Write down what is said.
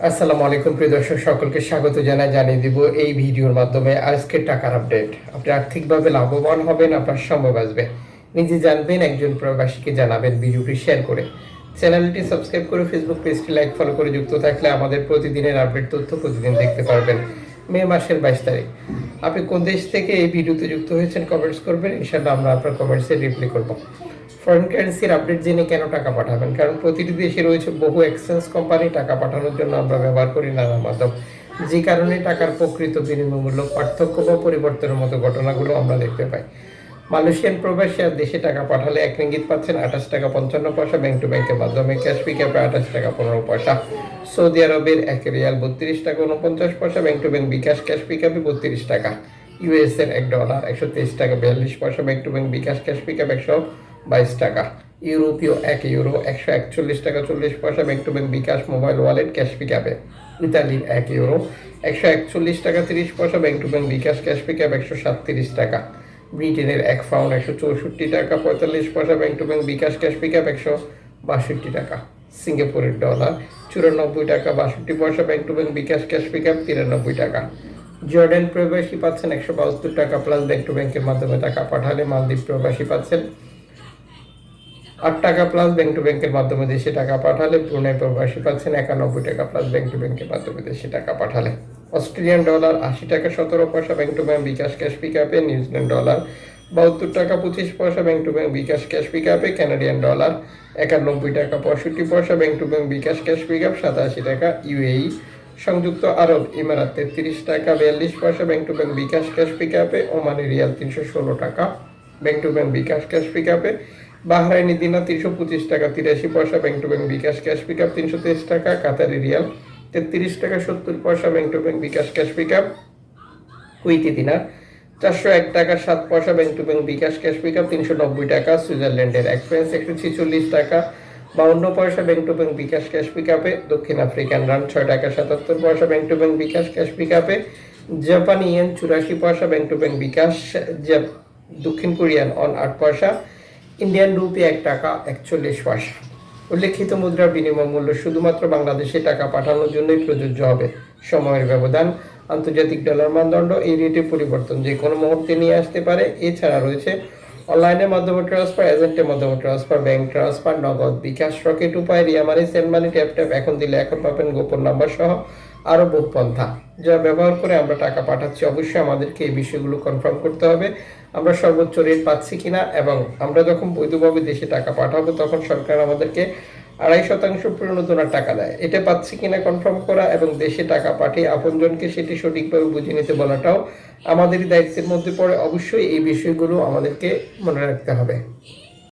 আসসালামু আলাইকুম প্রিয় দর্শক, সকলকে স্বাগত জানিয়ে দিব এই ভিডিওর মাধ্যমে আজকের টাকার আপডেট। আপনি আর্থিকভাবে লাভবান হবেন, আপনার সময় বাঁচবে, নিজে জানবেন, একজন প্রবাসীকে জানাবেন ভিডিওটি শেয়ার করে। চ্যানেলটি সাবস্ক্রাইব করে ফেসবুক পেজটি লাইক ফলো করে যুক্ত থাকলে আমাদের প্রতিদিনের আপডেট তথ্য প্রতিদিন দেখতে পারবেন। মে মাসের 22 তারিখ। আপনি কোন দেশ থেকে এই ভিডিওতে যুক্ত হয়েছেন কমেন্টস করবেন, ইনশাআল্লাহ আমরা আপনার কমেন্টসে রিপ্লাই করব। ফরেন কারেন্সির আপডেট জেনে কেন টাকা পাঠাবেন? কারণ প্রতিটি দেশে রয়েছে বহু এক্সচেঞ্জ কোম্পানি, টাকা পাঠানোর জন্য আমরা ব্যবহার করি নানা মাধ্যম, যে কারণে টাকার প্রকৃত বিনিময় মূল্য পার্থক্য বা পরিবর্তনের মতো ঘটনাগুলো আমরা দেখতে পাই। মালয়েশিয়ান প্রবাসী আর দেশে টাকা পাঠালে 1 রিঙ্গিত পাচ্ছেন 28 টাকা 55 পয়সা ব্যাংক টু ব্যাংকের মাধ্যমে, ক্যাশ পিকআপে 28 টাকা 15 পয়সা। সৌদি আরবের 1 রিয়াল 32 টাকা 49 পয়সা bank to bank bKash, cash পিকআপে 32 টাকা। ইউএস এর $1 123 টাকা 42 পয়সা bank to bank bKash, cash pickup 122 টাকা। ইউরোপীয় 1 ইউরো 141 টাকা 40 পয়সা bank to bank bKash, mobile wallet, cash পিকআপে। ইতালির 1 ইউরো 141 টাকা 30 পয়সা bank to bank bKash, cash pickup 137 টাকা। ব্রিটেনের 1 পাউন্ড 164 টাকা 45 পয়সা bank to bank bKash, cash pickup 162 টাকা। সিঙ্গাপুরের ডলার 94 টাকা 62 পয়সা bank to bank bKash, cash pickup 93 টাকা। জর্ডান প্রবাসী পাচ্ছেন 172 টাকা প্লাস ব্যাংক টু ব্যাংকের মাধ্যমে টাকা পাঠালে। মালদ্বীপ প্রবাসী পাচ্ছেন 8 টাকা প্লাস ব্যাংক টু ব্যাংকের মাধ্যমে দেশে টাকা পাঠালে। ব্রুনাই প্রবাসী পাচ্ছেন 91 টাকা প্লাস ব্যাংক টু ব্যাংকের মাধ্যমে দেশে টাকা পাঠালে। অস্ট্রেলিয়ান ডলার 80 টাকা 17 পয়সা bank to bank bKash, cash পিকআপে। নিউজিল্যান্ড ডলার 72 টাকা 25 পয়সা bank to bank bKash, cash পিকআপে। কানাডিয়ান ডলার 91 টাকা 65 পয়সা bank to bank bKash, cash pickup 87 টাকা। ইউএই সংযুক্ত আরব ইমারাত 33 টাকা 42 পয়সা bank to bank bKash, cash পিকআপে। ওমানি রিয়াল 316 টাকা bank to bank bKash, cash পিকআপে। বাহরাইনি দিনার 325 টাকা 83 পয়সা bank to bank bKash, cash pickup 323 টাকা। কাতারি রিয়াল 33 টাকা 70 পয়সা bank to bank bKash, cash pickup. Kuwaiti dinar 401 টাকা 7 পয়সা bank to bank bKash, cash pickup 390 টাকা। সুইজারল্যান্ডের 1 ফ্রান্স 146 টাকা 52 পয়সা bank to bank bKash, cash পিকআপে। দক্ষিণ আফ্রিকান রান 6 টাকা 77 পয়সা bank to bank bKash, cash পিকআপে। জাপানি ইয়েন 84 পয়সা ব্যাংক টু ব্যাংক বিকাশ। দক্ষিণ কোরিয়ান অন 8 পয়সা। ইন্ডিয়ান রুপি 1 টাকা 41 পয়সা। উল্লেখিত মুদ্রার বিনিময় মূল্য শুধুমাত্র বাংলাদেশে টাকা পাঠানোর জন্যই প্রযোজ্য হবে। সময়ের ব্যবধান, আন্তর্জাতিক ডলার মানদণ্ড, এই রেটের পরিবর্তন যে কোনো মুহূর্তে নিয়ে আসতে পারে। এছাড়া রয়েছে অনলাইনের মাধ্যমে ট্রান্সফার, এজেন্টের মাধ্যমে ট্রান্সফার, ব্যাংক ট্রান্সফার, নগদ, বিকাশ, রকেট উপায়, রিয়া মানি, সেন্ড মানি, ট্যাপ ট্যাপ, এখন দিলে এখন পাবেন, গোপন নাম্বার সহ আরও বহু পন্থা যা ব্যবহার করে আমরা টাকা পাঠাচ্ছি। অবশ্যই আমাদেরকে এই বিষয়গুলো কনফার্ম করতে হবে, আমরা সর্বোচ্চ রেট পাচ্ছি কিনা, এবং আমরা যখন বৈধভাবে দেশে টাকা পাঠাবো তখন সরকার আমাদেরকে 2.5% প্রণোদনার টাকা দেয়। এটা পাচ্ছি কিনা কনফার্ম করা এবং দেশে টাকা পাঠিয়ে আপনজনকে সেটি সঠিকভাবে বুঝে নিতে বলাটাও আমাদেরই দায়িত্বের মধ্যে পড়ে। অবশ্যই এই বিষয়গুলো আমাদেরকে মনে রাখতে হবে।